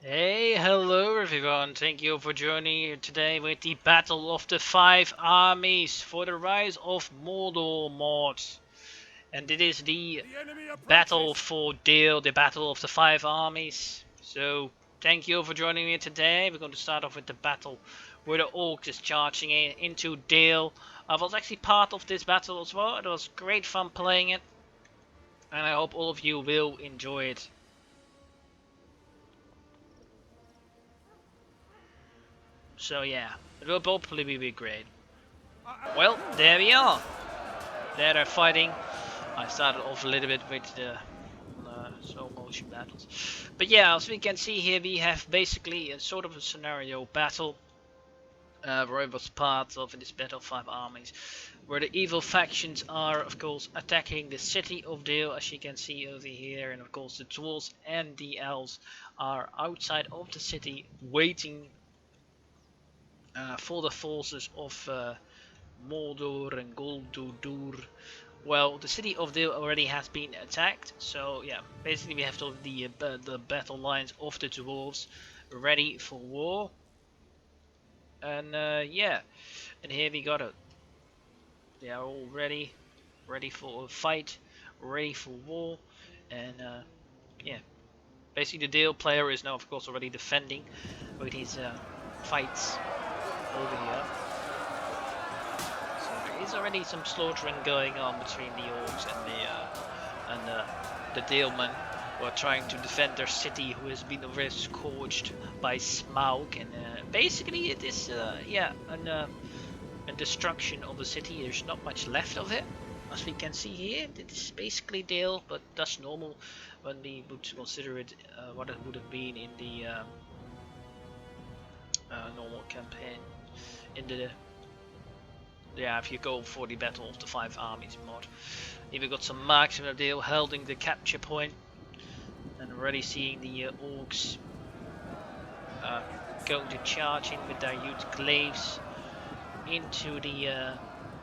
Hey, hello everyone. Thank you for joining me today with the Battle of the Five Armies for the Rise of Mordor mod. And it is the battle for Dale, the Battle of the Five Armies. So, thank you for joining me today. We're going to start off with the battle where the Orc is charging into Dale. I was actually part of this battle as well. It was great fun playing it. And I hope all of you will enjoy it. So yeah, it will probably be great. Well, there we are. There they're fighting. I started off a little bit with the slow motion battles. But yeah, as we can see here, we have basically a sort of a scenario battle. Where I was part of this Battle of Five Armies. Where the evil factions are, of course, attacking the city of Dale, as you can see over here. And of course, the Dwarves and the Elves are outside of the city waiting for the forces of Mordor and Guldur. Well, the city of Dale already has been attacked, so yeah, basically we have the battle lines of the dwarves ready for war, and yeah, and here we got it. They are all ready for a fight, ready for war, and yeah, basically the Dale player is now of course already defending with his fights over here. There is already some slaughtering going on between the orcs and the Dalemen, who are trying to defend their city, who has been already scorched by Smaug. And basically, it is yeah, a destruction of the city. There's not much left of it, as we can see here. It is basically Dale, but that's normal when we would consider it what it would have been in the normal campaign. In the Yeah, if you go for the Battle of the Five Armies mod. Here we got some marks in the deal holding the capture point, and already seeing the orcs going to charge in with their huge glaives into the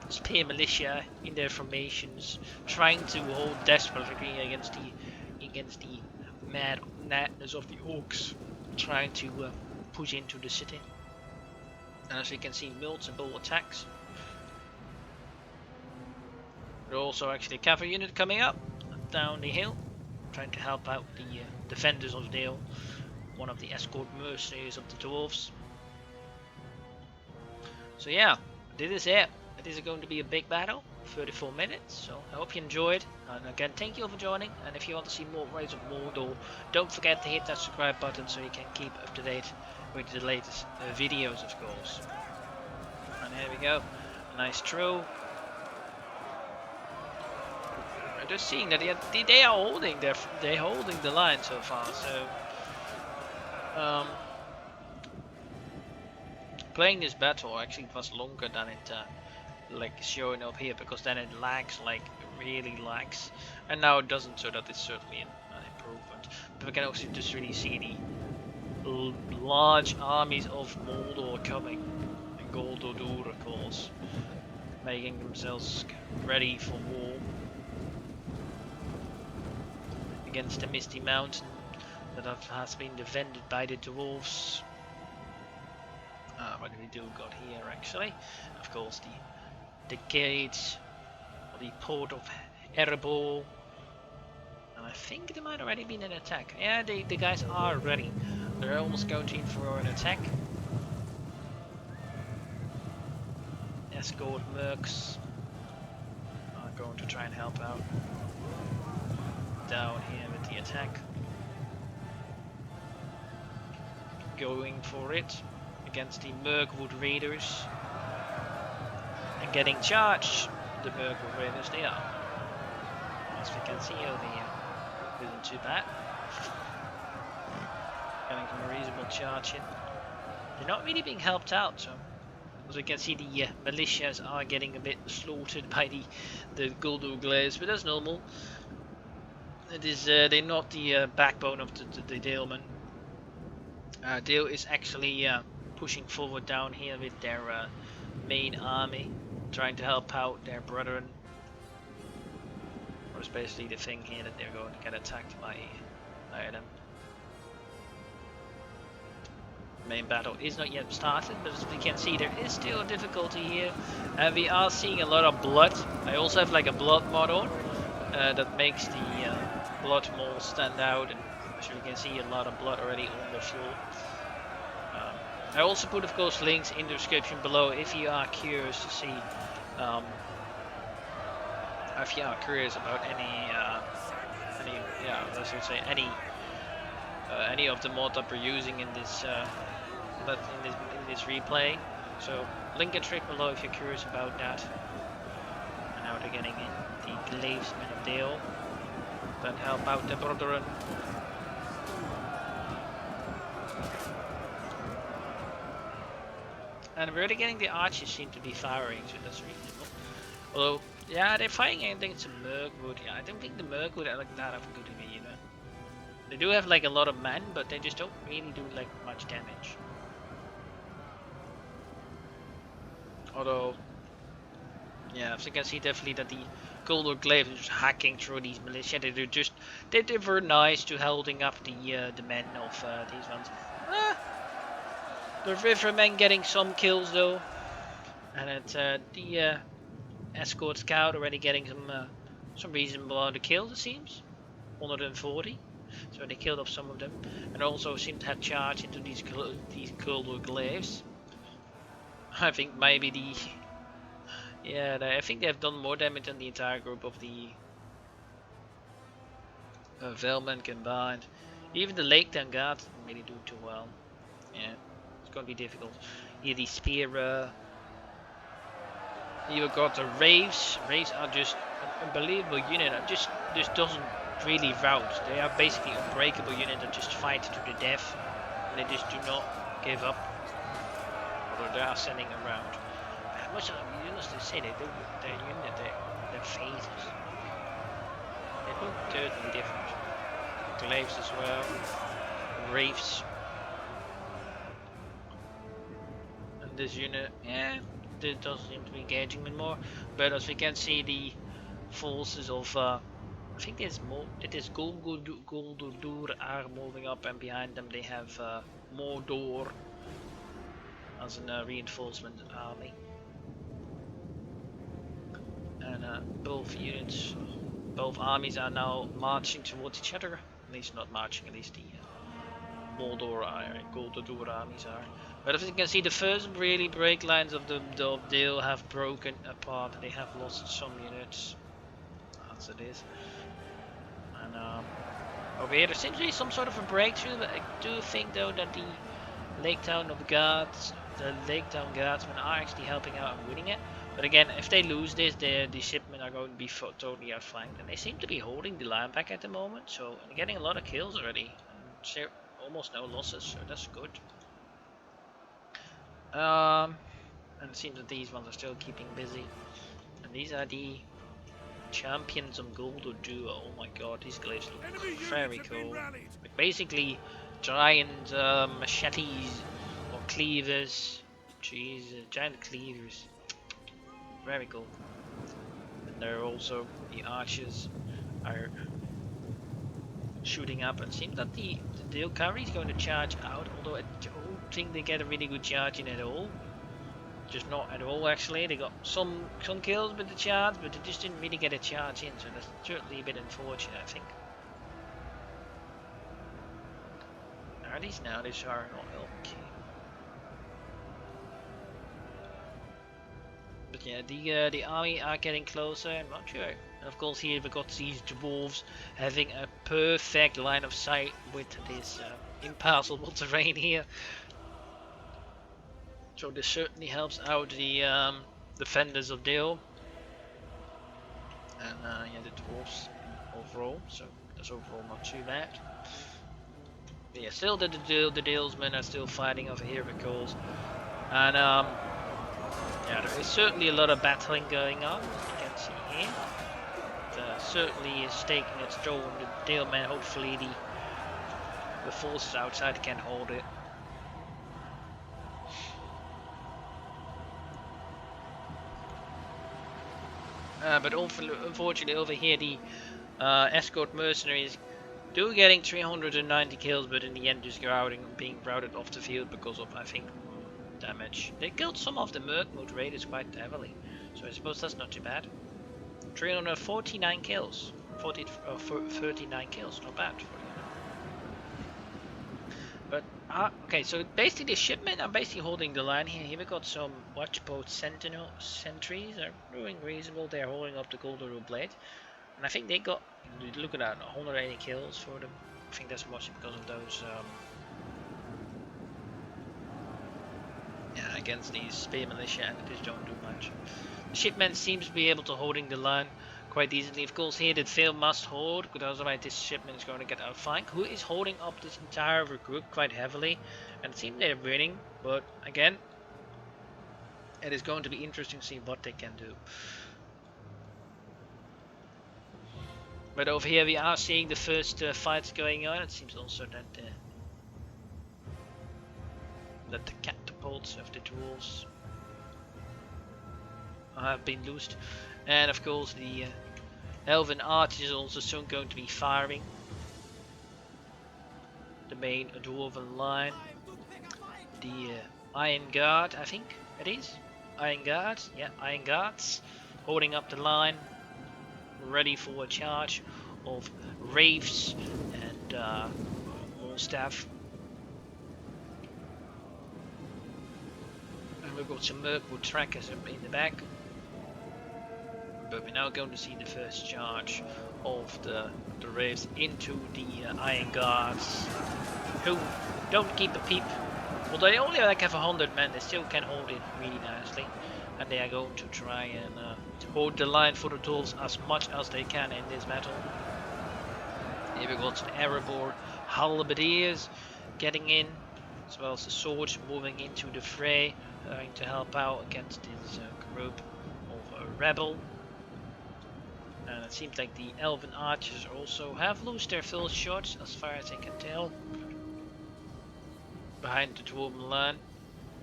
spear militia in their formations, trying to hold desperately against the madness of the orcs, trying to push into the city. And as we can see, multiple attacks. There's also actually a cavalry unit coming up down the hill, trying to help out the defenders of Dale, one of the escort mercenaries of the dwarves. So yeah, this is it. It is going to be a big battle, 34 minutes, so I hope you enjoyed. And again, thank you for joining, and if you want to see more Rise of Mordor, don't forget to hit that subscribe button so you can keep up to date with the latest videos, of course. And here we go, a nice throw. I'm just seeing that they are holding the line so far. So playing this battle actually was longer than it like showing up here, because then it lags, like really lags, and now it doesn't. So that is certainly an improvement. But we can also just really see the large armies of Mordor coming, and Guldur, of course, making themselves ready for war against the Misty Mountain that has been defended by the dwarves. What do we do got here actually? Of course the gates, or the port of Erebor. And I think there might already been an attack. Yeah, the guys are ready. They're almost going in for an attack. Escort mercs are going to try and help out down here with the attack. Going for it against the Mirkwood Raiders, and getting charged. The Mirkwood Raiders, they are, as we can see over here, isn't too bad. Getting some reasonable charge in. They're not really being helped out, so as we can see, the militias are getting a bit slaughtered by the Guldur glaives, but that's normal. It is they're not the backbone of the Dalemen. Dale is actually pushing forward down here with their main army, trying to help out their brethren. Or it's basically the thing here that they're going to get attacked by them. Main battle is not yet started, but as we can see, there is still a difficulty here. We are seeing a lot of blood. I also have like a blood model that makes the blood mole stand out, and as you can see, a lot of blood already on the floor. I also put, of course, links in the description below if you are curious to see, if you are curious about let's say any of the mod that we're using in this in this replay. So link and trick below if you're curious about that. And now they're getting in the Gleefsmen of Dale that help out the Mordor. And we're already getting the archers seem to be firing, so that's reasonable. Although, yeah, they're firing against some Mirkwood. Yeah, I don't think the Mirkwood are like that of a good idea either. They do have like a lot of men, but they just don't really do like much damage. Although, yeah, as you can see definitely that the Golden Glaives are just hacking through these militia. They were nice to holding up the men of these ones. The Rivermen getting some kills though, and it's the escort scout already getting some reasonable amount of kills, it seems. 140. So they killed off some of them, and also seem to have charged into these Golden Glaives. I think maybe I think they have done more damage than the entire group of the Velmen combined. Even the Lake Town Guard didn't really do too well. Yeah, it's gonna be difficult. Here the spear. You've got the Raves. Raves are just an unbelievable unit that just doesn't really rout. They are basically unbreakable unit that just fight to the death, and they just do not give up. Although they are sending around. Much of the units they say they do their unit, their phases. They look totally different. Glaives as well. Raves. And this unit, yeah, it doesn't seem to be engaging anymore. But as we can see, the forces of I think there's more. It is Guldur are moving up, and behind them they have Mordor as a reinforcement army. And both armies are now marching towards each other. At least not marching, at least the Mordor and Guldur armies are. But as you can see, the first really break lines of the Dale have broken apart. They have lost some units, as it is. And over here there seems to be some sort of a breakthrough, but I do think though that the Lake Town Guardsmen are actually helping out and winning it. But again, if they lose this, the shipmen are going to be totally outflanked, and they seem to be holding the line back at the moment. So they're getting a lot of kills already, and almost no losses, so that's good. And it seems that these ones are still keeping busy, and these are the champions of Golden Duo. Oh my god, these glaives look very cool. Like basically giant machetes or cleavers. Jeez, giant cleavers. Very cool. And there are also the archers are shooting up. It seems that the Dale cavalry is going to charge out, although I don't think they get a really good charge in at all. Just not at all actually. They got some kills with the charge, but they just didn't really get a charge in, so that's certainly a bit unfortunate, I think. Are these now? These are not okay. But yeah, the army are getting closer, I'm not sure. And of course here we've got these dwarves having a perfect line of sight with this impassable terrain here. So this certainly helps out the defenders of Dale. And yeah, the dwarves overall, so that's overall not too bad. But yeah, still the Dalesmen are still fighting over here because, and yeah, there is certainly a lot of battling going on, as you can see here. It certainly is taking its toll on the Dalemen. Hopefully the forces outside can hold it. But unfortunately over here the escort mercenaries do getting 390 kills, but in the end just being routed off the field because of, I think, damage. They killed some of the Merc raiders quite heavily, so I suppose that's not too bad. 349 kills, 39 kills, not bad for you. But okay, so basically the shipmen are basically holding the line here. Here we got some watchboat sentries are doing reasonable. They're holding up the Golden Blade, and I think they got, look at that, 180 kills for them. I think that's mostly because of those yeah, against these spear militia, and they just don't do much. The shipmen seems to be able to holding the line quite easily. Of course, here the field must hold, because otherwise this shipment is going to get outflanked. Who is holding up this entire group quite heavily, and it seems they're winning. But again, it is going to be interesting to see what they can do. But over here we are seeing the first fights going on. It seems also that the catapults of the dwarves have been loosed, and of course the elven archers is also soon going to be firing the main dwarven line. The Iron Guard, I think it is Iron Guard, yeah, Iron Guards holding up the line, ready for a charge of wraiths and all staff. And we've got some Mirkwood trackers in the back. But we're now going to see the first charge of the wraiths into the Iron Guards, who don't keep a peep. Although they only like have 100 men, they still can hold it really nicely. And they are going to try and hold the line for the dwarves as much as they can in this battle. Here we got some Erebor halberdiers getting in, as well as the swords moving into the fray, trying to help out against this group of rebel. And it seems like the elven archers also have lost their full shots, as far as I can tell, behind the dwarven line.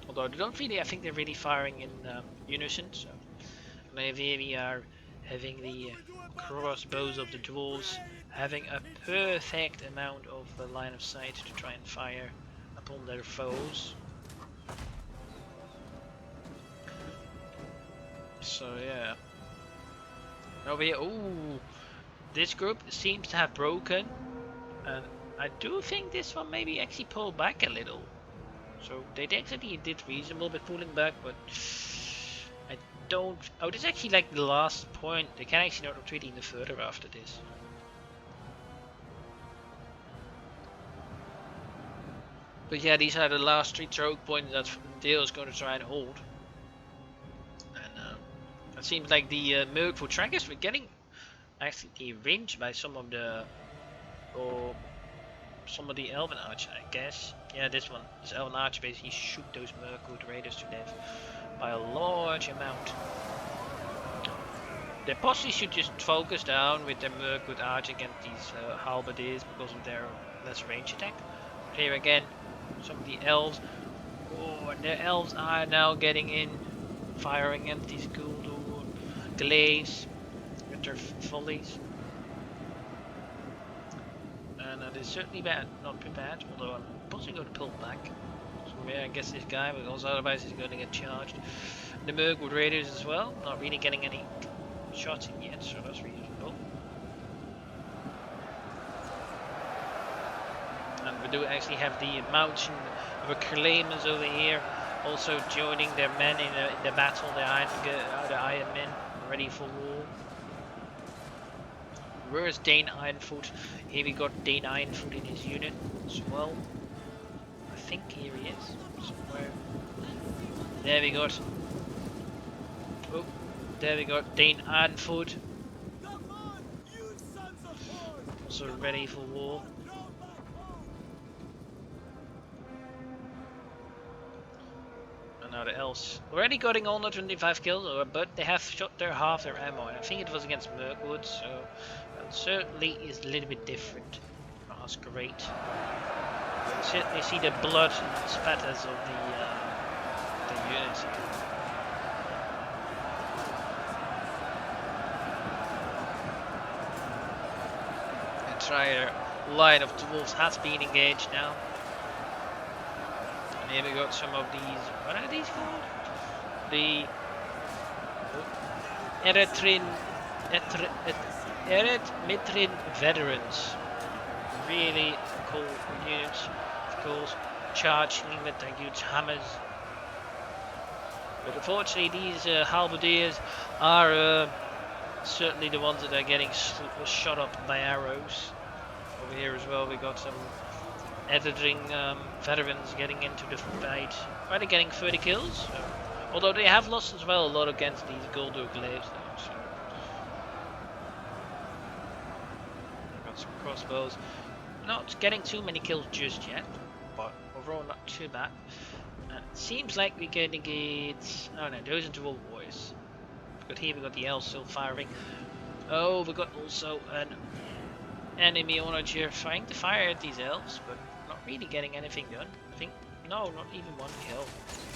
Although they don't really, I think they're really firing in unison. So and here we are having the crossbows of the dwarves having a perfect amount of line of sight to try and fire upon their foes. So yeah. Over here, ooh, this group seems to have broken, and I do think this one maybe actually pulled back a little. So they actually did reasonable with pulling back, but I don't. Oh, this is actually like the last point. They can actually not retreat any further after this. But yeah, these are the last 3 choke points that Dale is going to try and hold. It seems like the Mirkwood trackers were getting actually ranged by some of the Elven Archer, I guess. Yeah, this Elven Archer basically shoot those Mirkwood raiders to death by a large amount. They possibly should just focus down with their Mirkwood Archer against these halberdiers because of their less range attack. But here again, some of the elves. Oh, and the elves are now getting in, firing against these Guldur glaives with their volleys. And that is certainly bad, not too bad, although I'm possibly going to pull back. So yeah, I guess this guy, because otherwise he's going to get charged. The Mirkwood Raiders as well, not really getting any shots in yet, so that's reasonable. And we do actually have the mountain of Reclaimers over here, also joining their men in the battle, the Iron Men, ready for war. Where is Dane Ironfoot? Here we got Dane Ironfoot in his unit as well. I think here he is somewhere. There we got. Oh, there we got Dane Ironfoot. Also ready for war. Now the elves already getting 125 kills, but they have shot their half their ammo, and I think it was against Mirkwood, so that certainly is a little bit different. Oh, that's great. You certainly see the blood and spatters of the units here. And try to line of dwarves has been engaged now. And here we got some of these, what are these called? The Eretmitrin veterans. Really cool units, of course, charging with their huge hammers. But unfortunately these halberdiers are certainly the ones that are getting shot up by arrows. Over here as well we got some Ederdring veterans getting into the fight. Are they getting 30 kills? Although they have lost as well a lot against these Goldur glaives though. So. Got some crossbows. Not getting too many kills just yet, but overall not too bad. It seems like we're going to get... Oh no, those are dual boys. But here we got the elves still firing. Oh, we got also an enemy onager trying to fire at these elves, but not really getting anything done. I think, no, not even one kill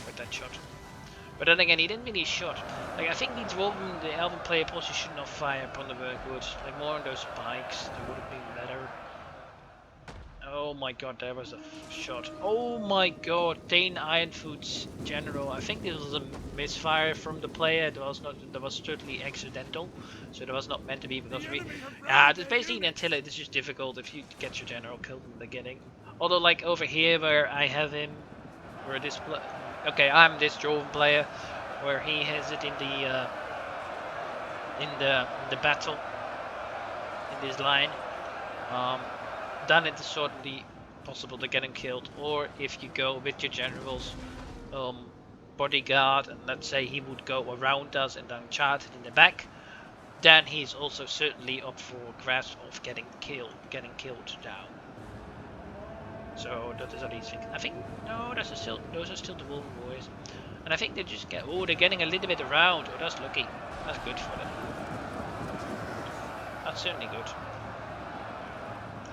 with that shot. But then again, he didn't really shot. Like, I think the elven player possibly should not fire upon the Berkwoods. Like, more on those spikes, that would have been better. Oh my god, there was a shot. Oh my god, Dane Ironfoot's general. I think this was a misfire from the player. It was not. That was certainly accidental. So that was not meant to be because we. It's basically in Attila. It's just difficult if you get your general killed in the beginning. Although, like over here where I have him, where this. Okay, I'm this Joven player, where he has it in the battle in this line. Then it is certainly possible to get him killed, or if you go with your general's bodyguard, and let's say he would go around us and then charge it in the back, then he's also certainly up for grasp of getting killed down. So that is what he's thinking. I think no, those are still the Wolven boys, and I think they just get they're getting a little bit around. Oh, that's lucky. That's good for them. That's certainly good.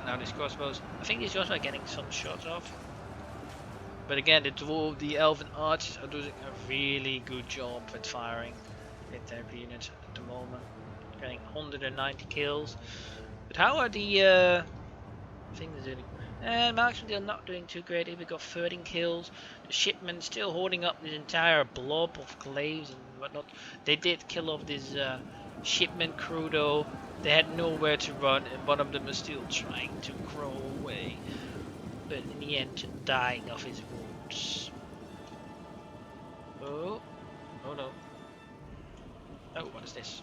Now these crossbows, I think these guys are getting some shots off. But again, the elven archers are doing a really good job at firing with their units at the moment. Getting 190 kills. But how are the things doing? Marksmen are not doing too great. We got 13 kills. The shipmen still holding up this entire blob of glaives and whatnot. They did kill off this shipment crew though. They had nowhere to run, and one of them is still trying to crawl away, but in the end dying of his wounds. Oh no. Oh, what is this?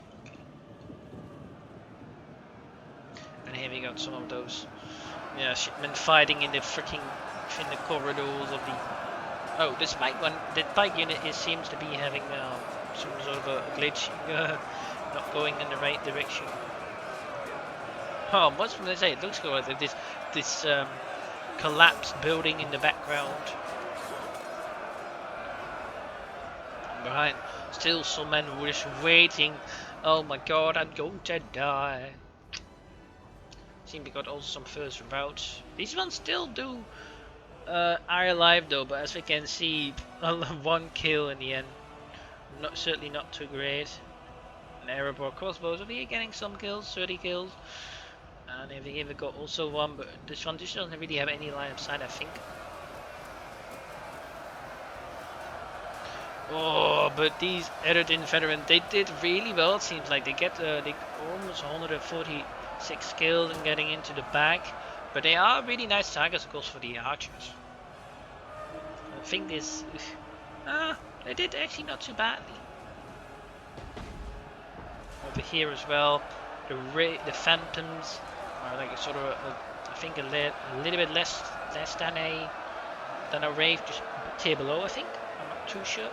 And here we got some of those shipmen fighting in the corridors of the... Oh, this bike unit seems to be having some sort of a glitch, not going in the right direction. Oh, what's going to say? It looks like this collapsed building in the background. And behind, still some men were just waiting. Oh my god, I'm going to die. Seems we got also some first routes. These ones still do are alive though, but as we can see, one kill in the end. Certainly not too great. An Erebor crossbows over here getting some kills, 30 kills. And if we got also one, but this one just doesn't really have any line of sight, I think. Oh, but these Eredin veterans, they did really well. It seems like they get almost 146 kills and getting into the back. But they are really nice targets, of course, for the archers. I think this, they did actually not too badly. Over here as well, the phantoms are like a sort of I think a little bit less than a wraith, just a tier below. I think I'm not too sure.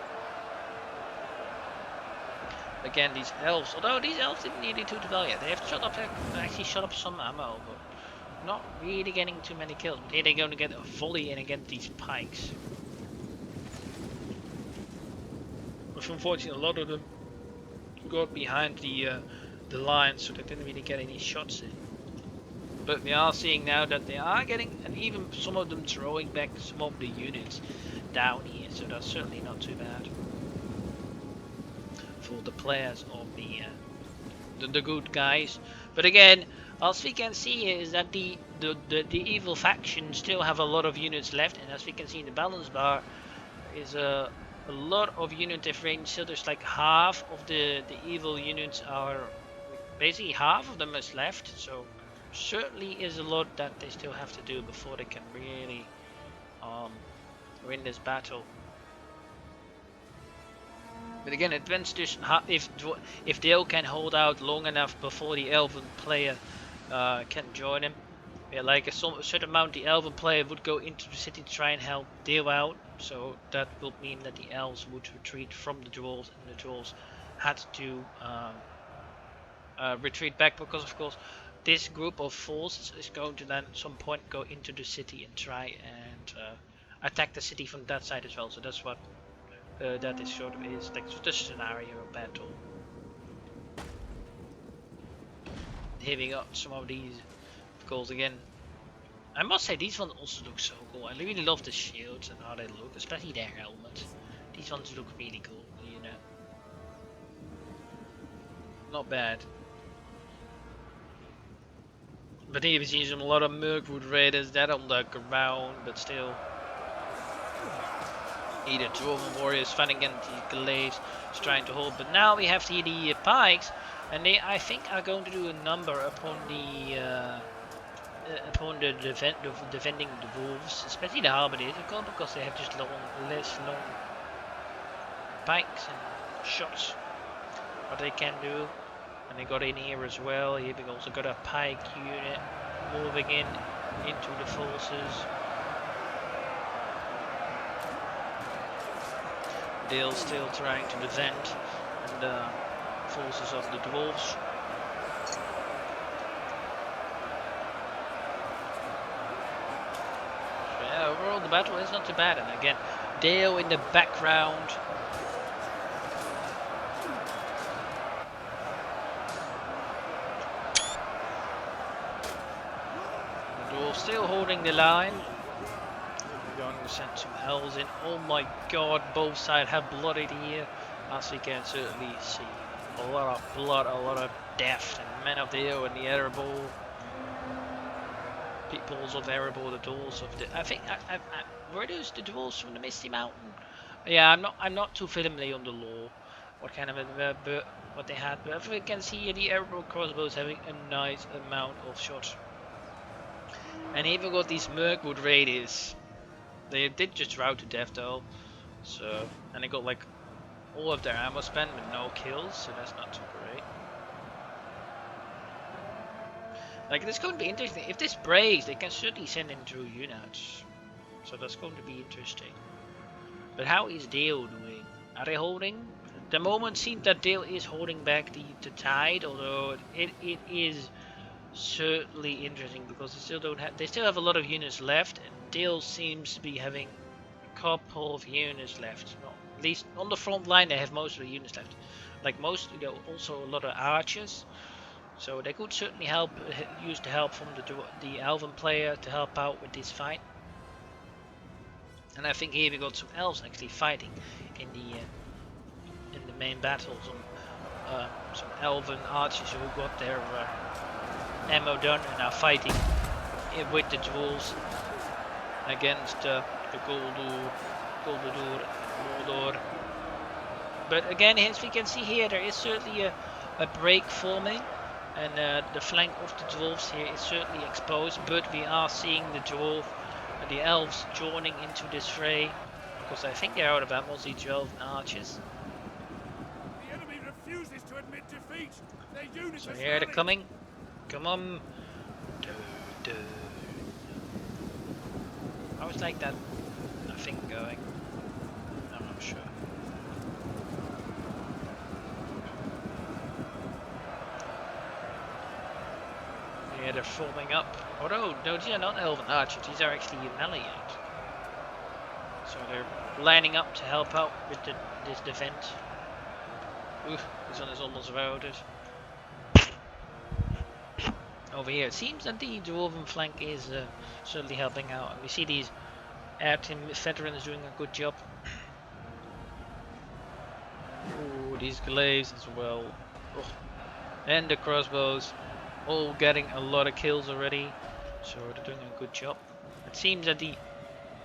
Again, these elves, although these elves didn't really do well yet. They have actually shot up some ammo, but not really getting too many kills. Here they're going to get a volley in against these pikes. But unfortunately, a lot of them got behind the line, so they didn't really get any shots in. But we are seeing now that they are getting, and even some of them throwing back some of the units down here, so that's certainly not too bad for the players of the good guys. But again, As we can see is that the evil faction still have a lot of units left, and as we can see in the balance bar is a lot of unit difference. So there's like half of the evil units are basically half of them is left. So certainly is a lot that they still have to do before they can really win this battle. But again, it depends just if Dale can hold out long enough before the Elven player can join him. Yeah, like a certain amount, the Elven player would go into the city to try and help Dale out. So that will mean that the Elves would retreat from the Dwarves, and the Dwarves had to retreat back because, of course, this group of forces is going to then at some point go into the city and try and attack the city from that side as well. So that's what that is sort of is like the scenario battle. Here we got some of these goals again. I must say these ones also look so cool. I really love the shields and how they look, especially their helmets. These ones look really cool, you know. Not bad. But here we see some a lot of Mirkwood Raiders that on the ground, but still. Either Dwarven Warriors fighting against the Glaives, trying to hold. But now we have the Pikes, and they I think are going to do a number upon the defending the Wolves, especially the Halberdiers, because they have just less long pikes and shots. What they can do. And they got in here as well. Here we also got a pike unit moving in into the forces. Dale still trying to defend and the forces of the dwarves. So yeah, overall the battle is not too bad. And again, Dale in the background. Still holding the line. We're going to send some elves in. Oh my god, both sides have blooded here. As we can certainly see. A lot of blood, a lot of death. And men of the hill and the Erebor. Peoples of Erebor, the dwarves of the... I think... were those the dwarves from the Misty Mountain? Yeah, I'm not too familiar on the lore. What kind of... what they had. But we can see the Erebor crossbows having a nice amount of shots. And even got these Mirkwood Raiders. They did just rout to death though. So, and they got like all of their ammo spent with no kills, so that's not too great. Like, it's going to be interesting. If this breaks, they can certainly send in 2 units. So that's going to be interesting. But how is Dale doing? Are they holding? The moment seems that Dale is holding back the tide, although it is certainly interesting because they still have a lot of units left, and Dale seems to be having a couple of units left. No, at least on the front line they have most of the units left. Like most, also a lot of archers, so they could certainly use the help from the Elven player to help out with this fight. And I think here we got some elves actually fighting in the main battle. Some Elven archers who got their ammo done and are fighting with the dwarves against the Guldur and Mordor. But again, as we can see here, there is certainly a break forming, and the flank of the dwarves here is certainly exposed. But we are seeing the elves joining into this fray, because I think they're out of ammo, the elven archers. The enemy refuses to admit defeat. They do So here they're coming. Come on. I was like that, I think, going. I'm not sure. Yeah, they're forming up. Although, no, these are not Elven Archers, these are actually melee units. So they're lining up to help out with this defense. Ooh, this one is almost routed. Over here, it seems that the dwarven flank is certainly helping out, and we see these air team veterans doing a good job. Ooh, these glaives as well. Oh. And the crossbows. all getting a lot of kills already, so they're doing a good job. It seems that the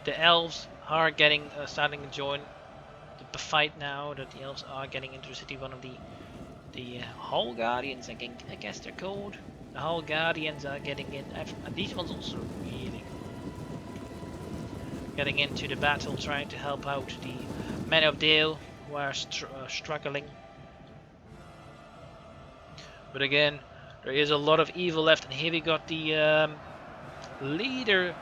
elves are getting starting to join the fight now. That the elves are getting into the city. One of the Hall Guardians, I guess they're called. The Hall Guardians are getting in. These ones also really getting into the battle, trying to help out the Men of Dale who are struggling. But again, there is a lot of evil left, and here we got the leader,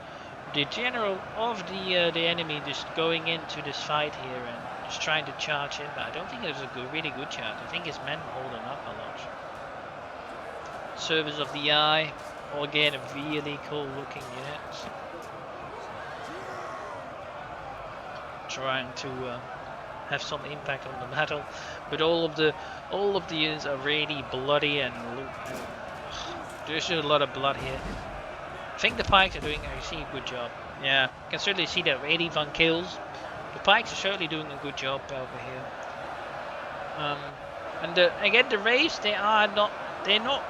the general of the enemy, just going into this fight here and just trying to charge in. But I don't think it was a really good charge. I think his men holding up a lot. Service of the Eye, all again a really cool looking unit. Trying to have some impact on the battle, but all of the units are really bloody and there's a lot of blood here. I think the pikes are doing actually a good job. Yeah, you can certainly see that 81 kills. The pikes are certainly doing a good job over here. And again, the Wraiths, they're not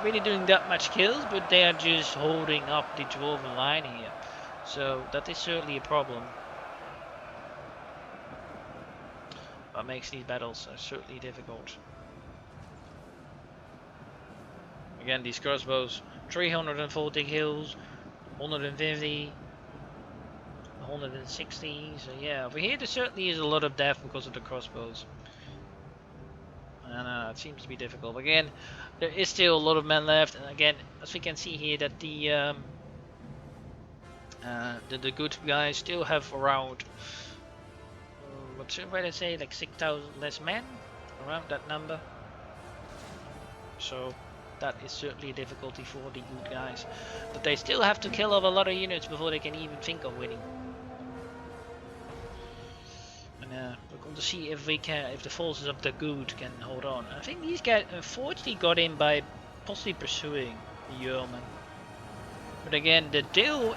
really doing that much kills, but they are just holding up the dwarven line here. So that is certainly a problem. That makes these battles certainly difficult. Again, these crossbows, 340 kills, 150, 160. So yeah, over here there certainly is a lot of death because of the crossbows. And it seems to be difficult. Again, there is still a lot of men left, and again, as we can see here, that the good guys still have around, what should I say, like 6,000 less men, around that number. So that is certainly a difficulty for the good guys, but they still have to kill off a lot of units before they can even think of winning. And we're going to see if the forces of the good can hold on. I think these guys unfortunately got in by possibly pursuing the yeomen. But again, the deal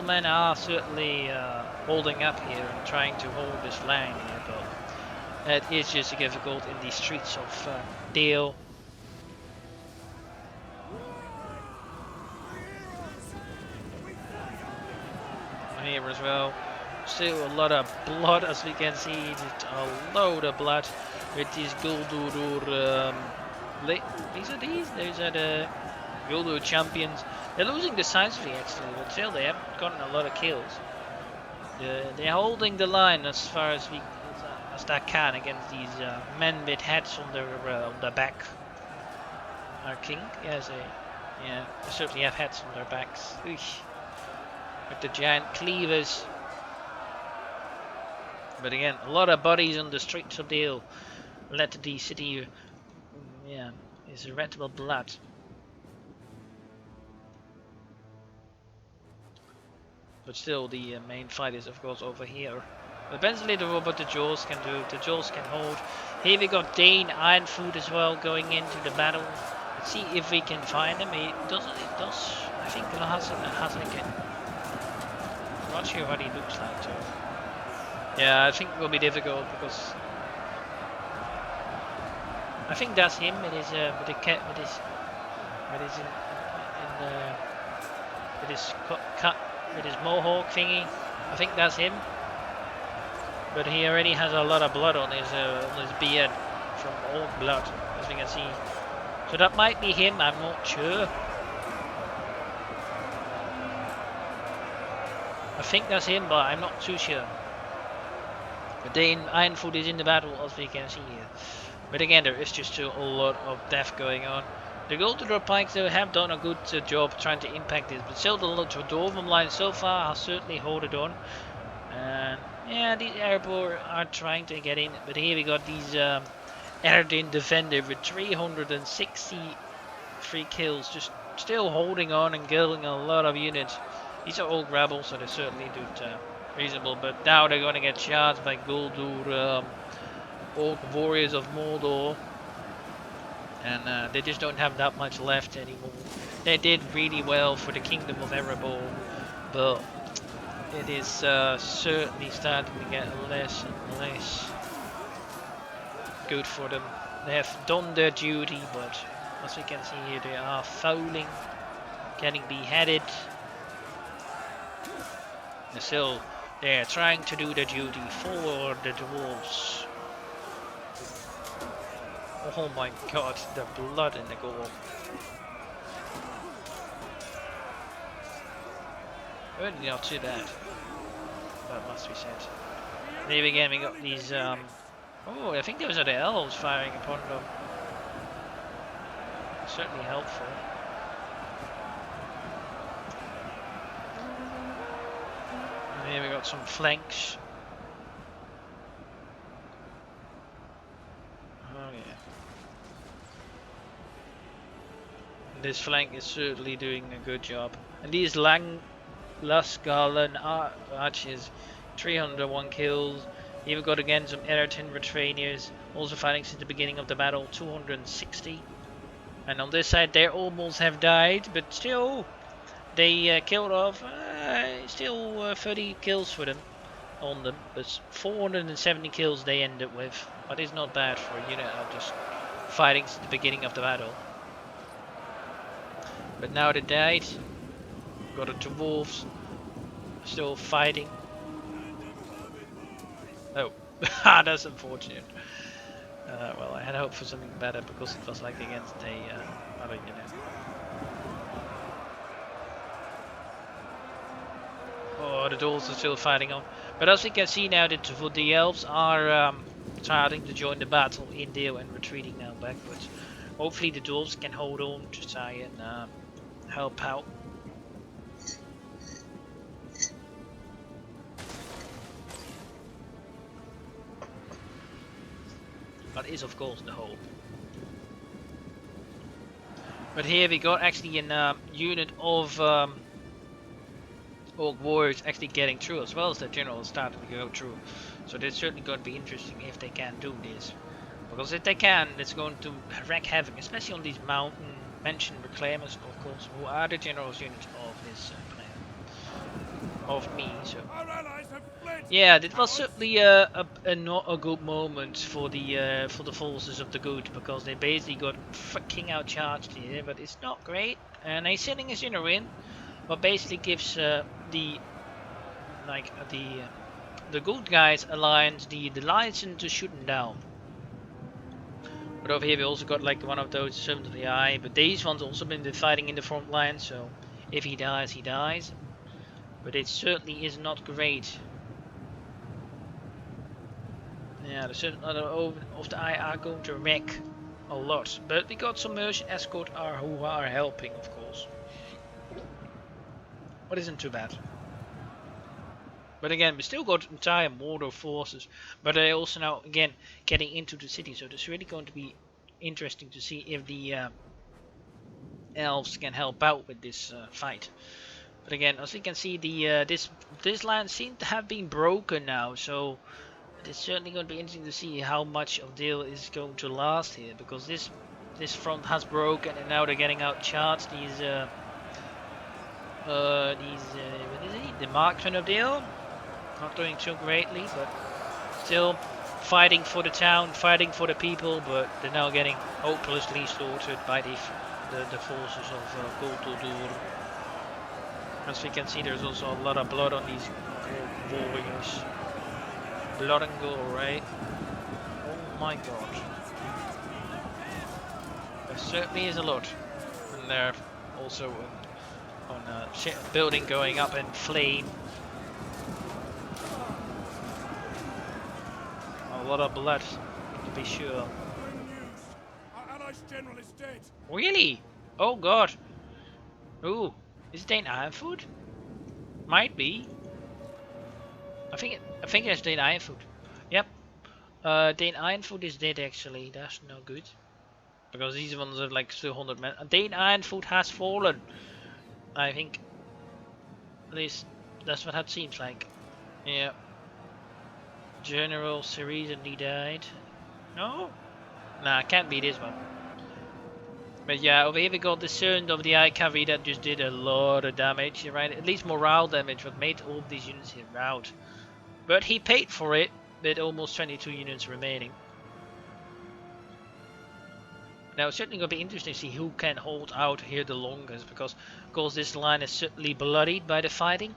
men are certainly holding up here and trying to hold this line here, but it is just difficult in the streets of Dale. Here as well. Still a lot of blood, as we can see. Just a load of blood with these Guldur. These are the Guldur champions. They're losing decisively actually, but still they haven't gotten a lot of kills. They're holding the line as far as they can against these men with heads on their back. Our king, yes, they certainly have heads on their backs. Eesh. With the giant cleavers. But again, a lot of bodies on the streets of Dale. Let the city, is red with blood. But still, the main fight is of course over here. Eventually, what the Jaws can do, the Jaws can hold. Here we got Dane Ironfoot as well going into the battle. Let's see if we can find him. It does. I think it has again. I'm not sure what he looks like too. Yeah, I think it will be difficult because I think that's him. It is with the cat with his mohawk thingy. I think that's him. But he already has a lot of blood on his beard from old blood, as we can see. So that might be him. I'm not sure. I think that's him, but I'm not too sure. But Dane Ironfoot is in the battle, as we can see here. But again, there is just still a lot of death going on. The Guldur pikes though have done a good job trying to impact this, but still the Dwarven line so far has certainly held it on. And yeah, these airborne are trying to get in, but here we got these Erdin defender with 363 kills, just still holding on and killing a lot of units. These are all rebels, so they certainly do reasonable, but now they're going to get charged by Guldur Orc warriors of Mordor, and they just don't have that much left anymore. They did really well for the Kingdom of Erebor, but it is certainly starting to get less and less good for them. They have done their duty, but As we can see here, they are falling, getting beheaded. And still, they're trying to do the duty for the dwarves. Oh my god, the blood in the gore. Really not too bad. That must be said. Here again we got these oh, I think those are the elves firing upon them. Certainly helpful. And here we got some flanks. Oh yeah. This flank is certainly doing a good job. And these Lasgalen archers, 301 kills. Here we got again some Eriton Retrainers, also fighting since the beginning of the battle, 260. And on this side they almost have died, but still they killed off still 30 kills for them on them, but 470 kills they ended with. But it's not bad for a unit of just fighting since the beginning of the battle. But now they died. Got the dwarves still fighting. Oh, that's unfortunate. Well, I had hoped for something better because it was like against a other unit. Oh, the dwarves are still fighting on. But as we can see now, the elves are starting to join the battle in there and retreating now backwards. Hopefully the dwarves can hold on to try and help out. That is of course the hope. But here we got actually a unit of Orc warriors actually getting through, as well as the generals starting to go through. So it's certainly going to be interesting if they can do this. Because if they can, it's going to wreak havoc, especially on these mountain mentioned reclaimers, of course, who are the generals units of this plan. Of me, so. Yeah, it was certainly not a good moment for the forces of the good, because they basically got fucking outcharged here, but it's not great. And they're sending a general in, but basically gives the good guys alliance the license to shoot them down. But over here we also got like one of those Servants of the Eye, but these ones also been fighting in the front line, so if he dies, he dies. But it certainly is not great. Yeah, the Servants of the Eye are going to wreck a lot. But we got some merchant escort who are helping, of course. But isn't too bad. But again, we still got entire Mordor forces, but they're also now again getting into the city, so it's really going to be interesting to see if the elves can help out with this fight. But again, as you can see, the this line seems to have been broken now, so it's certainly going to be interesting to see how much of deal is going to last here, because this front has broken and now they're getting outcharged. What is it? The marksmen of deal. Not doing too greatly, but still fighting for the town, fighting for the people, but they're now getting hopelessly slaughtered by the forces of Goldur. As we can see, there's also a lot of blood on these warriors. Blood and gore, right? Oh my god. There certainly is a lot. And they're also on a building going up in flame. A lot of blood, to be sure. Our allies' general is dead. Really? Oh god. Ooh, is it Dane Ironfoot? Might be. I think it's Dane Ironfoot. Yep. Dane Ironfoot is dead actually. That's no good. Because these ones are like 200 men. Dane Ironfoot has fallen. I think. At least that's what that seems like. Yeah. General recently died. No? Nah, can't be this one. But yeah, over here we got the Servant of the Eye cavalry that just did a lot of damage, right? At least morale damage, what made all of these units here rout. But he paid for it with almost 22 units remaining. Now it's certainly going to be interesting to see who can hold out here the longest, because of course this line is certainly bloodied by the fighting.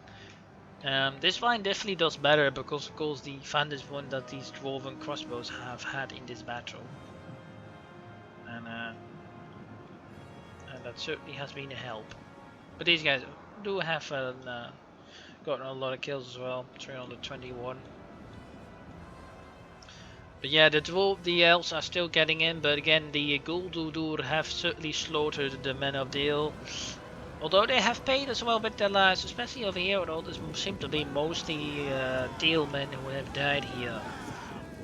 This line definitely does better because of course the advantage one that these dwarven crossbows have had in this battle. And that certainly has been a help. But these guys do have gotten a lot of kills as well, 321. But yeah, the elves are still getting in, but again the Guldudur have certainly slaughtered the men of Dale. Although they have paid as well with their lives, especially over here, although this seems to be mostly Dale men who have died here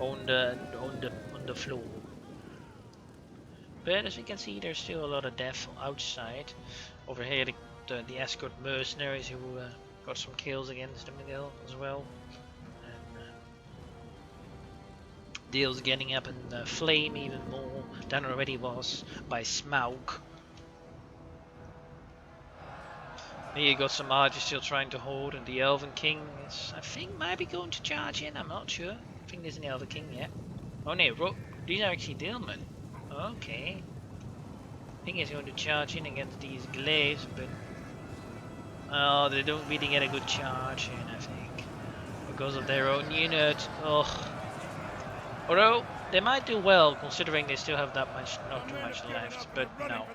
on the floor. But as we can see, there's still a lot of death outside. Over here, the escort mercenaries who got some kills against them as well. Dale's getting up in flame even more than already was by Smaug. Here you got some archers still trying to hold, and the Elven King is, I think, might be going to charge in. I'm not sure. I think there's an Elven King yet. Oh no, these are actually Dalemen. Okay. I think he's going to charge in against these glaives, but oh, they don't really get a good charge in, I think, because of their own unit. Ugh. Although they might do well, considering they still have that much, not too much left. But no.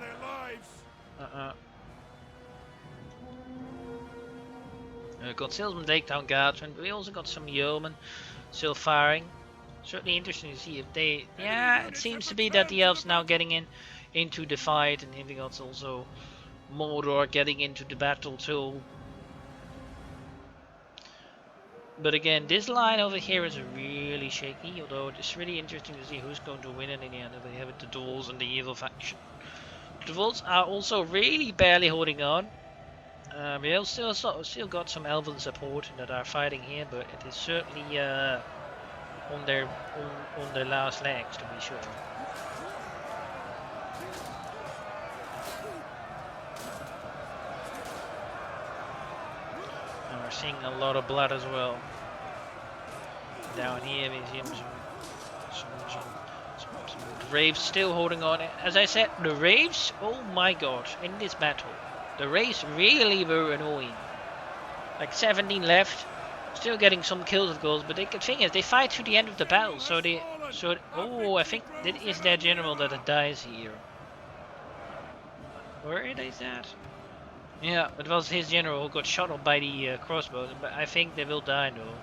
We got Salesman Takedown Guardsmen, but we also got some Yeomen still firing. Certainly interesting to see if they... Yeah, it seems to be that the elves now getting into the fight, and here we got also Mordor getting into the battle too. But again, this line over here is really shaky, although it's really interesting to see who's going to win it in the end. We have the Dwarves and the evil faction. The Dwarves are also really barely holding on. We have still got some elven support that are fighting here, but it is certainly on their last legs, to be sure. And we're seeing a lot of blood as well. Down here we see some Wraiths still holding on. As I said, the Wraiths, oh my god, in this battle, the Wraiths really were annoying. Like 17 left, still getting some kills of course, but the thing is, they fight to the end of the battle, oh, I think that is their general that dies here. Where is that? Yeah, it was his general who got shot up by the crossbows, but I think they will die though.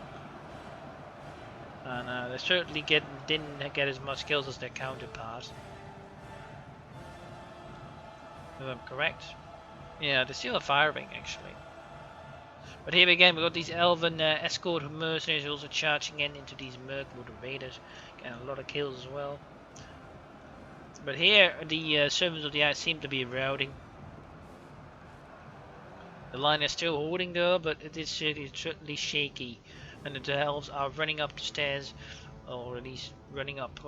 And they certainly didn't get as much kills as their counterparts. If I'm correct. Yeah, they're still firing actually. But here again, we got these elven escort mercenaries also charging into these Mirkwood raiders. Getting a lot of kills as well. But here, the servants of the ice seem to be routing. The line is still holding though, but it is certainly shaky. And the elves are running up the stairs, or at least running up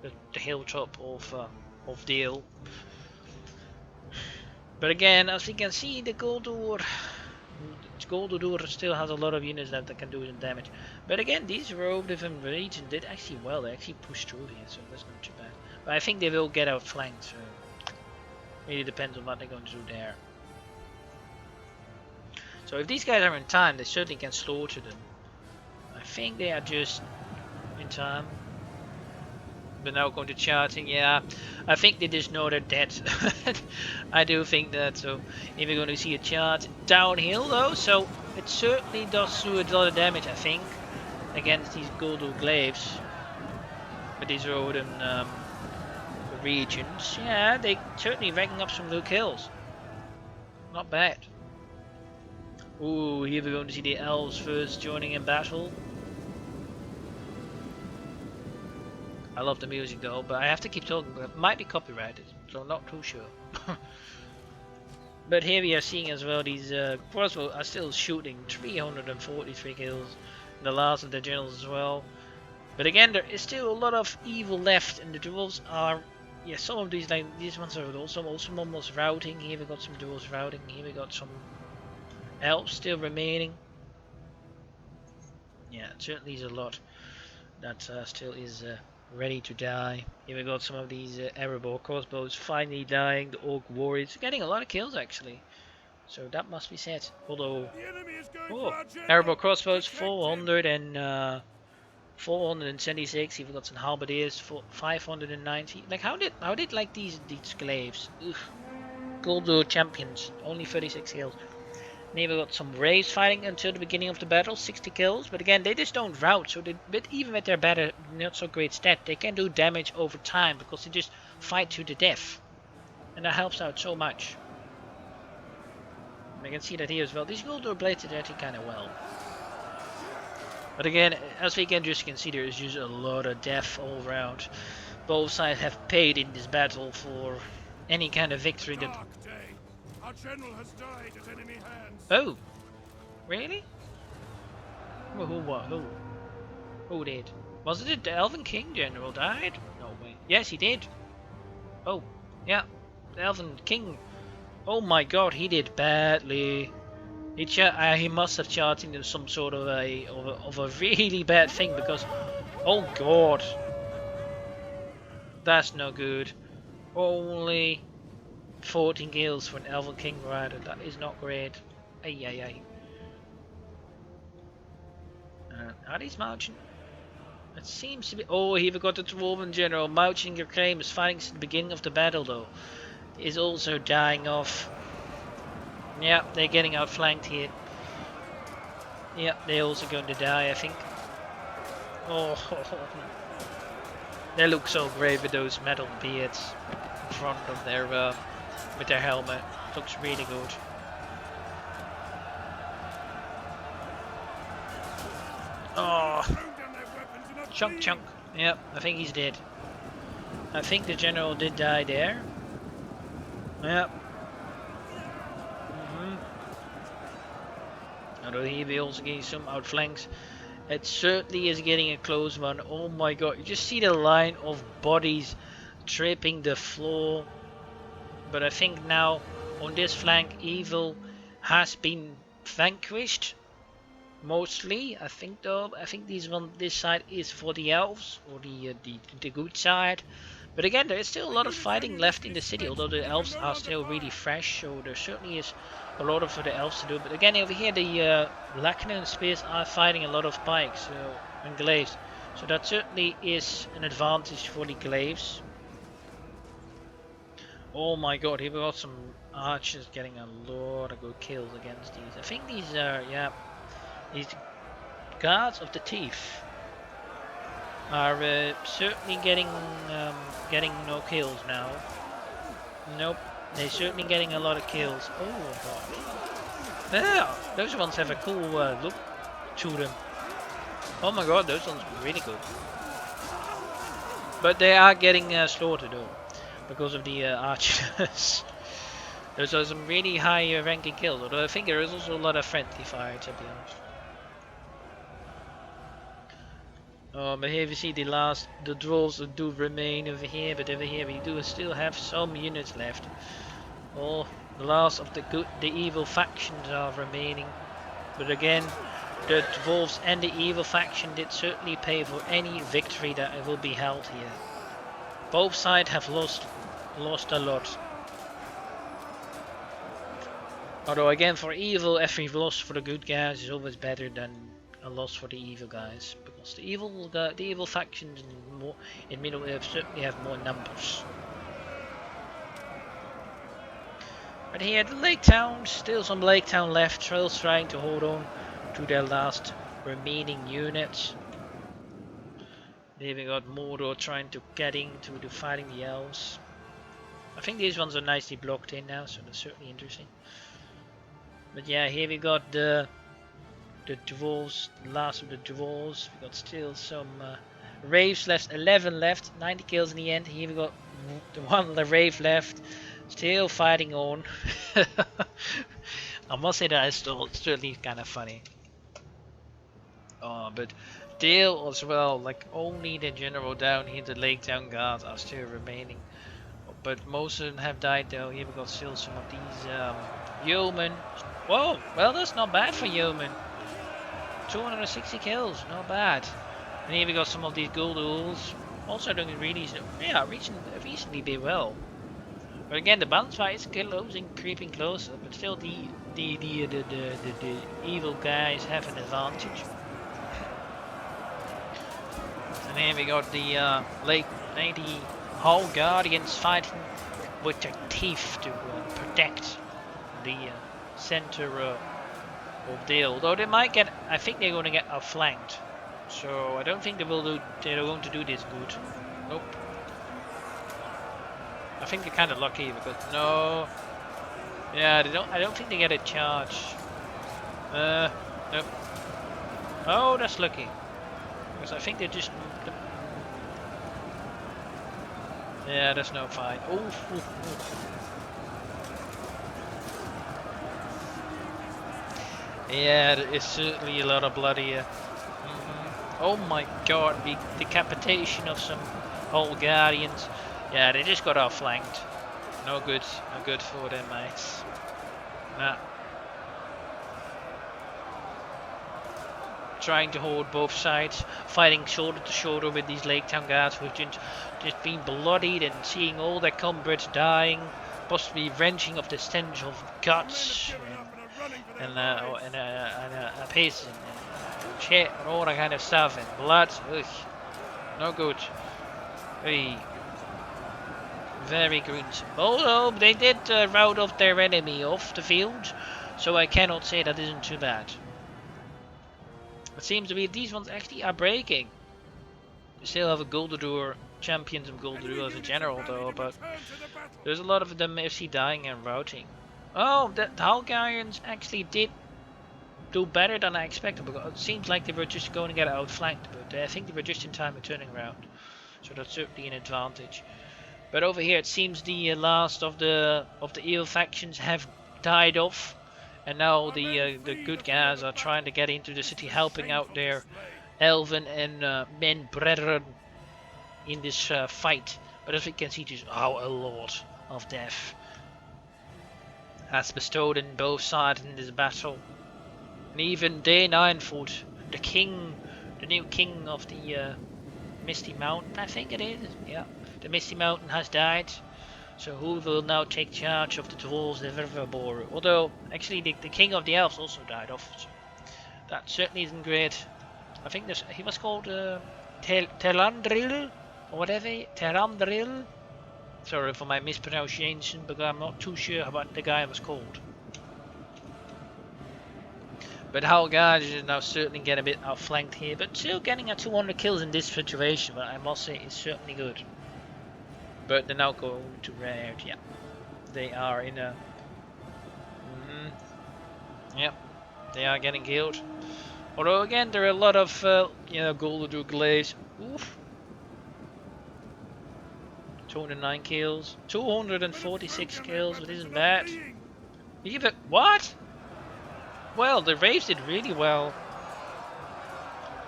the hilltop of Dale. But again, as we can see, the Guldudur still has a lot of units that can do some damage. But again, these rogue different regions did actually well. They actually pushed through here, so that's not too bad. But I think they will get outflanked, so really depends on what they're going to do there. So if these guys are in time, they certainly can slaughter them. I think they are just in time. But now going to charging, yeah. I think they just know they're dead. I do think that. So if we're going to see a charge downhill though, so it certainly does do a lot of damage, I think, against these Guldur glaives. But these rodent regions, yeah, they certainly racking up some good kills. Not bad. Ooh, here we're going to see the elves first joining in battle. I love the music though, but I have to keep talking, but it might be copyrighted, so I'm not too sure. But here we are seeing as well these crossbows are still shooting 343 kills, the last of the generals as well. But again, there is still a lot of evil left, and the dwarves are, yeah, some of these, like these ones are also almost routing. Here we got some dwarves routing, here we got some elves still remaining. Yeah, it certainly is a lot that still is ready to die. Here we got some of these arrow crossbows finally dying. The orc warriors getting a lot of kills actually. So that must be said. Although, The enemy is going for oh, our general. arrow crossbows Protect him. 400 and 476. You've got some halberdiers for 590. Like how did like these glaives? Ugh. Goldo champions only 36 kills. Then we got some Raves fighting until the beginning of the battle, 60 kills. But again, they just don't rout, so even with their better, not so great stat, they can do damage over time because they just fight to the death, and that helps out so much. And I can see that here as well. These Goldo blades are actually kind of well. But again, as we can just see, there is just a lot of death all around. Both sides have paid in this battle for any kind of victory that. Dark day. Our general has died at enemy hands. Oh, really? Who did? Wasn't it the Elven King General died? No way. Yes, he did. Oh, yeah, the Elven King. Oh my God, he did badly. He must have charged into some sort of a really bad thing because, oh God, that's no good. Only 14 kills for an Elven King Rider. That is not great. Ay ay ay. Are these marching? It seems to be. Oh, here we got the Dwarven General. Marching your claim is fighting since the beginning of the battle though. Is also dying off. Yeah, they're getting outflanked here. Yeah, they're also going to die, I think. Oh, they look so great with those metal beards in front of their with their helmet. Looks really good. Oh, chunk. Yep, I think he's dead. I think the general did die there. Yep. Although he will also getting some outflanks. It certainly is getting a close one. Oh my God, you just see the line of bodies tripping the floor. But I think now on this flank evil has been vanquished. Mostly, I think though. I think this side is for the elves or the good side. But again, there is still a lot of fighting left in the city, although the elves are still really fresh, so there certainly is a lot for the elves to do. But again, over here the Lacanau and Spears are fighting a lot of pikes and glaives, so that certainly is an advantage for the glaives. Oh my God, here we got some archers getting a lot of good kills against these. I think these are, yeah, these guards of the thief are certainly getting no kills now. Nope, they're certainly getting a lot of kills. Oh God, yeah, those ones have a cool look to them. Oh my God, those ones are really good. But they are getting slaughtered though, because of the archers. Those are some really high ranking kills, although I think there is also a lot of friendly fire, to be honest. Oh, but here we see the dwarves that do remain over here, but over here we do still have some units left. Oh, the last of the evil factions are remaining. But again, the dwarves and the evil faction did certainly pay for any victory that will be held here. Both sides have lost a lot. Although again, for evil, every loss for the good guys is always better than a loss for the evil guys, because the evil factions in Middle Earth certainly have more numbers. But here at the Lake Town, still some Lake Town left, Trails trying to hold on to their last remaining units. Here we got Mordor trying to get into the fighting the elves. I think these ones are nicely blocked in now, so that's certainly interesting. But yeah, here we got the dwarves, the last of the dwarves. We got still some raves left, 11 left, 90 kills in the end. Here we got the rave left, still fighting on. I must say that is still certainly kind of funny. But still as well, like only the general down here, the Lake Town guards are still remaining. But most of them have died though. Here we got still some of these yeomen. Whoa, well that's not bad for yeomen. 260 kills, not bad. And here we got some of these Gulduls. Also doing really, yeah, reasonably bit well. But again, the balance fight is closing, creeping closer. But still, the evil guys have an advantage. And here we got the lady Hall Guardians fighting with their teeth to protect the center of the. Although they might get, I think they're going to get outflanked. So I don't think they will do. They're going to do this good. Nope. I think they're kind of lucky because no. Yeah, they don't. I don't think they get a charge. Nope. Oh, that's lucky. Because I think they just. Yeah, that's no fight. Oof, oof, oof. Yeah, there is certainly a lot of blood here. Oh my god, the decapitation of some whole guardians. Yeah, they just got outflanked. No good for them, mates. Nah. Trying to hold both sides, fighting shoulder to shoulder with these Lake Town guards who've just been bloodied and seeing all their comrades dying, possibly wrenching of the stench of guts and piss and shit and all that kind of stuff and blood. Ugh. No good. Hey. Very gruesome. Although they did rout off their enemy off the field, so I cannot say that isn't too bad. It seems to be these ones actually are breaking. We still have a Goldadur, champions of Goldadur as a general though, but there's a lot of them actually dying and routing. Oh, the Hungarians actually did do better than I expected, because it seems like they were just going to get outflanked, but I think they were just in time of turning around. So that's certainly an advantage. But over here it seems the last of the evil factions have died off. And now the good guys are trying to get into the city, helping out their elven and men brethren in this fight. But as we can see, just a lot of death has bestowed in both sides in this battle. And even Day 9-foot, the king, the new king of the Misty Mountain, I think it is. Yeah, the Misty Mountain has died. So who will now take charge of the dwarves, the Riverbor? Although, actually, the king of the elves also died off. So that certainly isn't great. I think he was called Telandril, or whatever. Terandril. Sorry for my mispronunciation, but I'm not too sure what the guy was called. But Hallgard is now certainly getting a bit outflanked here, but still getting a 200 kills in this situation, but I must say it's certainly good. But they're now going to rare, yeah. They are in a... Yep, they are getting killed. Although again, there are a lot of, Goldadur Glaze. Oof. 209 kills. 246 kills, which isn't bad. Even... What? Well, the Raves did really well.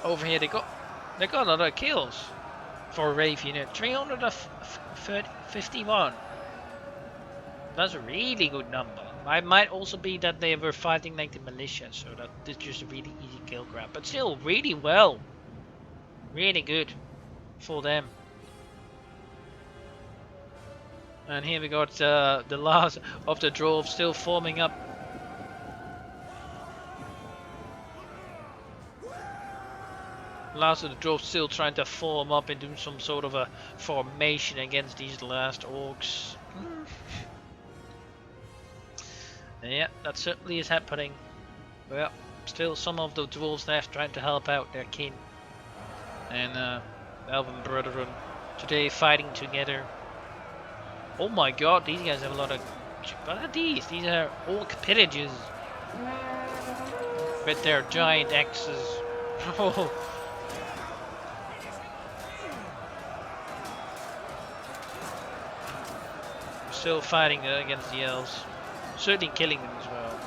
Over here, they got a lot of kills. For a Rave unit. 351. That's a really good number. It might also be that they were fighting like the militia, so that it's just a really easy kill grab. But still, really well. Really good for them. And here we got the last of the dwarves still forming up. Last of the dwarves still trying to form up and do some sort of a formation against these last orcs. Yeah, that certainly is happening. Well, still some of the dwarves left trying to help out their kin and elven brethren today fighting together. Oh my god, these guys have a lot of... What are these? These are orc pillages with their giant axes. Still fighting against the elves. Certainly killing them as well.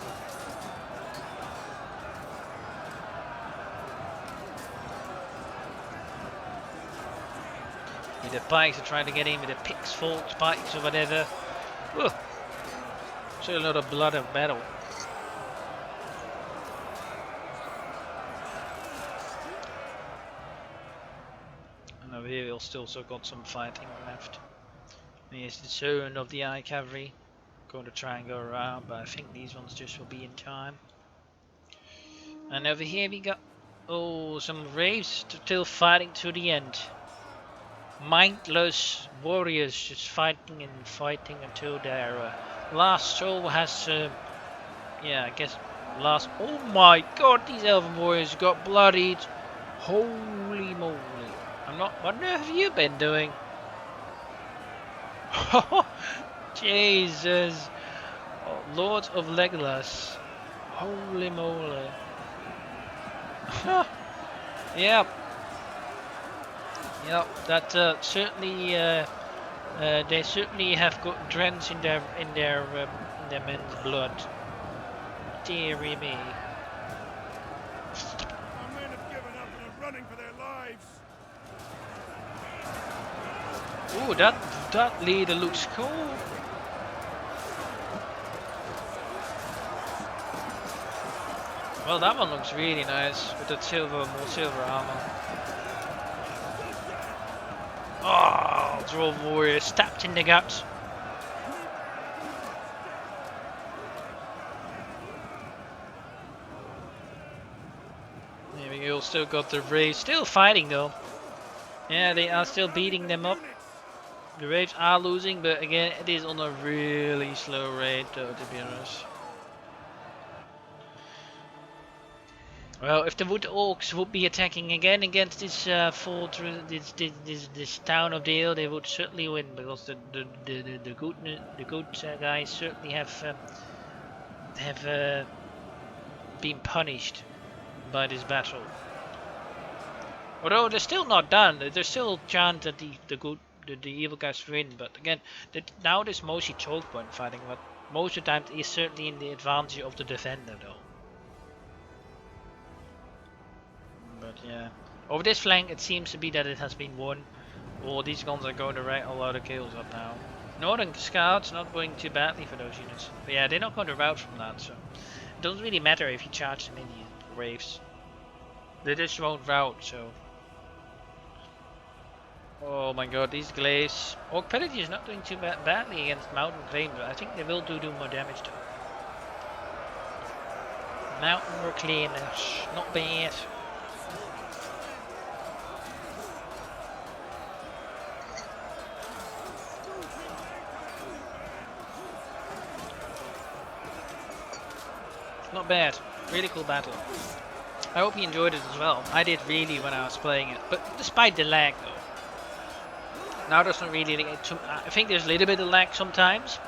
Yeah, the pikes are trying to get in with the picks, forks, pikes or whatever. Whoa. Still a lot of blood of battle. here we'll still also got some fighting left. Here's the turn of the Eye Cavalry. Going to try and go around, but I think these ones just will be in time. And over here we got some Wraiths still fighting to the end. Mindless warriors just fighting and fighting until their last soul has yeah, I guess last. Oh my god, these elven warriors got bloodied. Holy moly. I'm not. What have you been doing? Jesus. Oh, Lord of Legolas. Holy moly. Yep. Yep, that certainly they certainly have got drenched in their men's blood. Dearie me. Our men have given up and are running for their lives. Ooh, that leader looks cool. Well, that one looks really nice with that more silver armor. Oh, Dwarf warrior stabbed in the gut. There we go. Still got the Wraiths still fighting though. Yeah, they are still beating them up. The Wraiths are losing, but again, it is on a really slow rate though, to be honest. Well, if the Wood Orcs would be attacking again against this this town of Dale, they would certainly win, because the good guys certainly have been punished by this battle. Although they're still not done, there's still a chance that the evil guys win. But again, now there's mostly choke point fighting, but most of the time it is certainly in the advantage of the defender though. But yeah, over this flank it seems to be that it has been won. Or these guns are going to rack a lot of kills up now. Northern Scouts not going too badly for those units. But yeah, they're not going to rout from that, so it doesn't really matter if you charge them in the Wraiths. They just won't rout, so. Oh my god, these glaives. Orc Pelletier is not doing too badly against Mountain Reclaim, but I think they will do more damage though. Mountain Reclaimers, not bad. Not bad. Really cool battle. I hope you enjoyed it as well. I did really when I was playing it, but despite the lag though. Now there's not really I think there's a little bit of lag sometimes,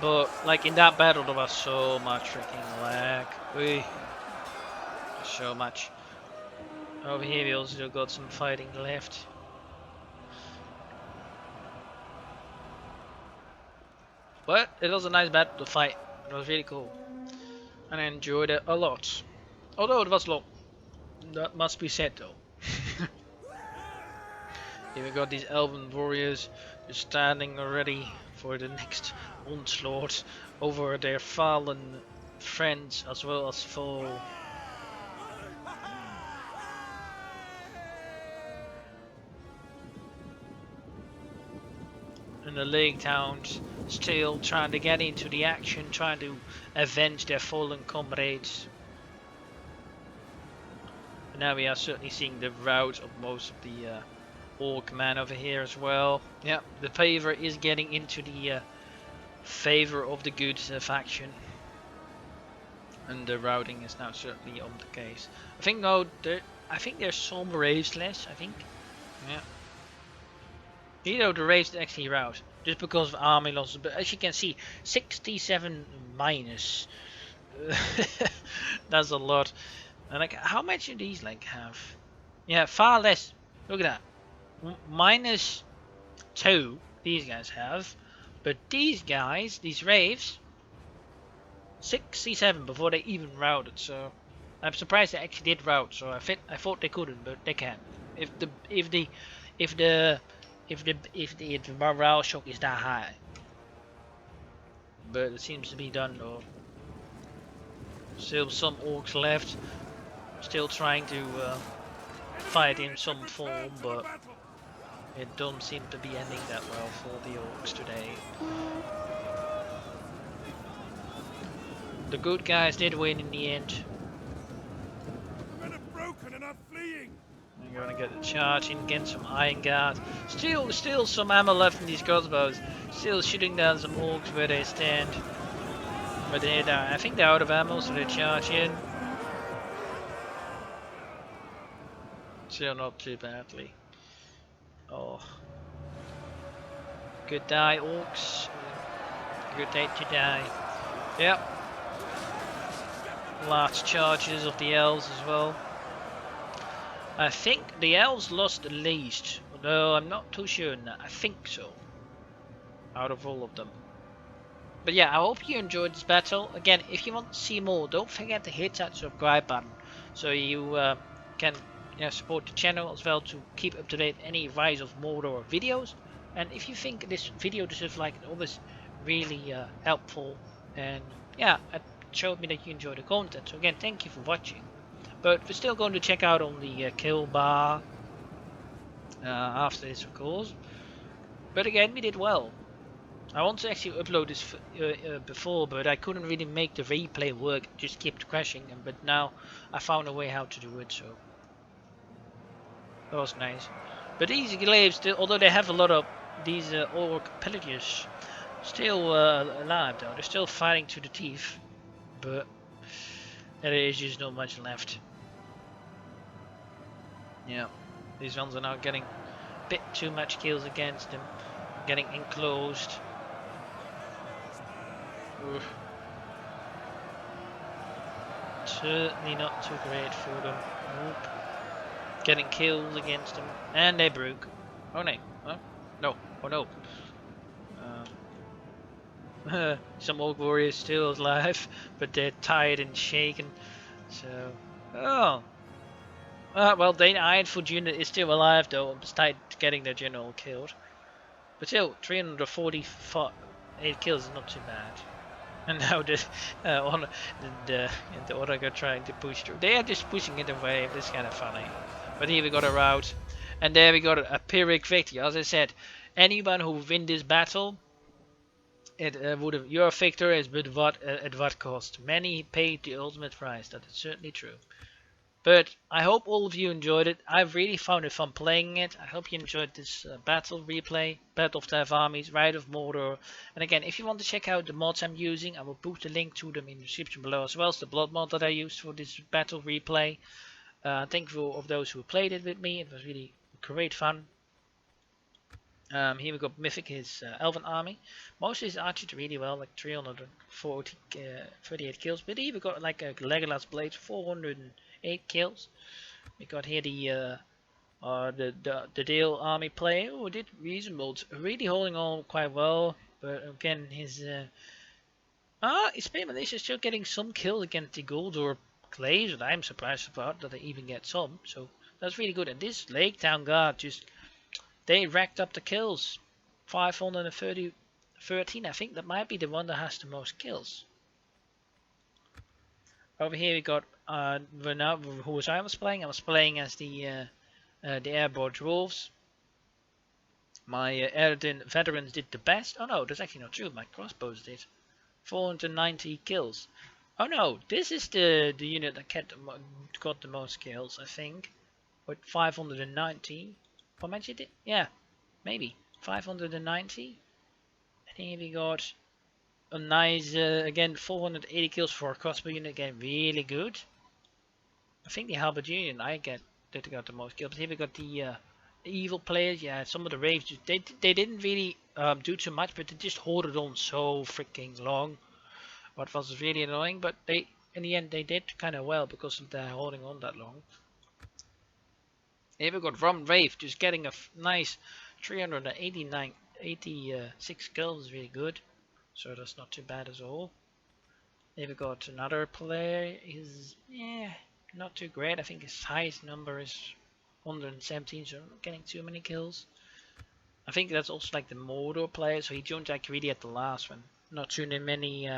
but like in that battle there was so much freaking lag. So much. Over here we also got some fighting left. But it was a nice battle to fight. It was really cool. And I enjoyed it a lot. Although it was long. That must be said though. Here we got these elven warriors just standing ready for the next onslaught over their fallen friends as well as foe. And the lake towns still trying to get into the action, trying to avenge their fallen comrades. And now we are certainly seeing the rout of most of the orc men over here as well. Yeah, the favor is getting into the favor of the good faction. And the routing is now certainly on the case. I think no, I think there's some Wraiths less, I think. Yeah. You know, the Wraiths actually rout. Just because of army losses, but as you can see, 67 minus. That's a lot. And like, how much do these like have? Yeah, far less. Look at that. -2 these guys have, but these guys, these Wraiths, 67 before they even routed. So I'm surprised they actually did rout. So I thought they couldn't, but they can. If the morale shock is that high. But it seems to be done though. Still some orcs left, still trying to fight in some form, but It don't seem to be ending that well for the orcs today. The good guys did win in the end. The men are broken and are fleeing. I'm gonna get the charge in, get some iron guard. Still some ammo left in these crossbows. Still shooting down some orcs where they stand. But I think they're out of ammo, so they charge in. Still not too badly. Oh. Good die, orcs. Good day to die. Yep. Large charges of the elves as well. I think the elves lost the least, although I'm not too sure on that. I think so. Out of all of them. But yeah, I hope you enjoyed this battle. Again, if you want to see more, don't forget to hit that subscribe button, so you can support the channel as well to keep up to date any Rise of Mordor videos. And if you think this video deserves like, it was really helpful, and yeah, it showed me that you enjoyed the content. So again, thank you for watching. But we're still going to check out on the kill bar after this, of course. But again, we did well. I wanted to actually upload this before, but I couldn't really make the replay work. It just kept crashing, but now I found a way how to do it, so that was nice. But these glaives, still, although they have a lot of these orc pillagers, still alive though. They're still fighting to the teeth, but there is just not much left. Yeah, these ones are now getting a bit too much kills against them, getting enclosed. Oof. Certainly not too great for them. Nope. Getting kills against them, and they broke. Oh no! Huh? No! Oh no! Some orc warriors still alive, but they're tired and shaken. So, oh. Well, the Ironfoot unit is still alive though, despite getting their general killed. But still, 348 kills is not too bad. And now the Oregon trying to push through. They are just pushing it away. That's kind of funny. But here we got a rout, and there we got a Pyrrhic victory. As I said, anyone who win this battle, it would have your victory is, but at what cost? Many paid the ultimate price. That is certainly true. But I hope all of you enjoyed it. I really found it fun playing it. I hope you enjoyed this battle replay, BattleoftheFiveArmies, Ride of Mordor. And again, if you want to check out the mods I'm using, I will put the link to them in the description below, as well as the blood mod that I used for this battle replay. Thank you of those who played it with me. It was really great fun. Here we got Mythic, his Elven army. Most of his archers really well, like 338 kills. But here we got like a Legolas Blade, 408 kills. We got here the Dale army player who did reasonable, really holding on quite well. But again, his Spaceman is still getting some kills against the Goldor Glaze, and I'm surprised about that they even get some. So that's really good. And this Lake Town Guard they racked up the kills, 513. I think that might be the one that has the most kills. Over here we got who was I was playing? I was playing as the airborne dwarves. My Eredin veterans did the best. Oh no, that's actually not true. My crossbows did 490 kills. Oh no, this is the unit that got the most kills, I think, with 590. How much it? Yeah, maybe 590. And here we got a nice again 480 kills for a crossbow unit. Again, really good. I think the halberd unit got the most kills. But here we got the evil players. Yeah, some of the raves they didn't really do too much, but they just holded on so freaking long. What was really annoying, but in the end they did kind of well because of their holding on that long. Here we got Rum Rave just getting a nice 386 kills, is really good. So that's not too bad at all. Here we got another player, not too great. I think his highest number is 117, so not getting too many kills. I think that's also like the Mordor player, so he joined like really at the last one. Not too many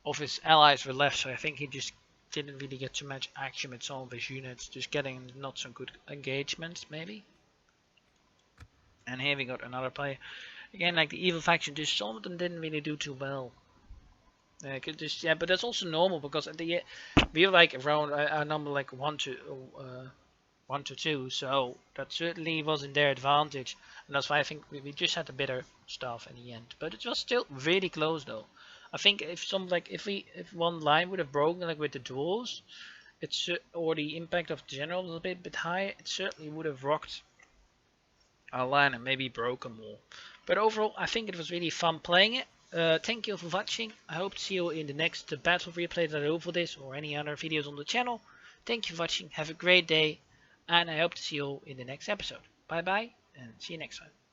of his allies were left, so I think he just didn't really get too much action with some of his units, just getting not so good engagements maybe. And here we got another player. Again, like the evil faction, just some of them didn't really do too well. Yeah, but that's also normal because at the we were like around a number like 1 to 2, so that certainly wasn't their advantage, and that's why I think we just had the better stuff in the end. But it was still really close though. I think if one line would have broken like with the duels, or the impact of the general was a bit higher, it certainly would have rocked our line and maybe broken more. But overall, I think it was really fun playing it. Thank you for watching. I hope to see you in the next battle replay that I do for this or any other videos on the channel. Thank you for watching. Have a great day. And I hope to see you in the next episode. Bye bye and see you next time.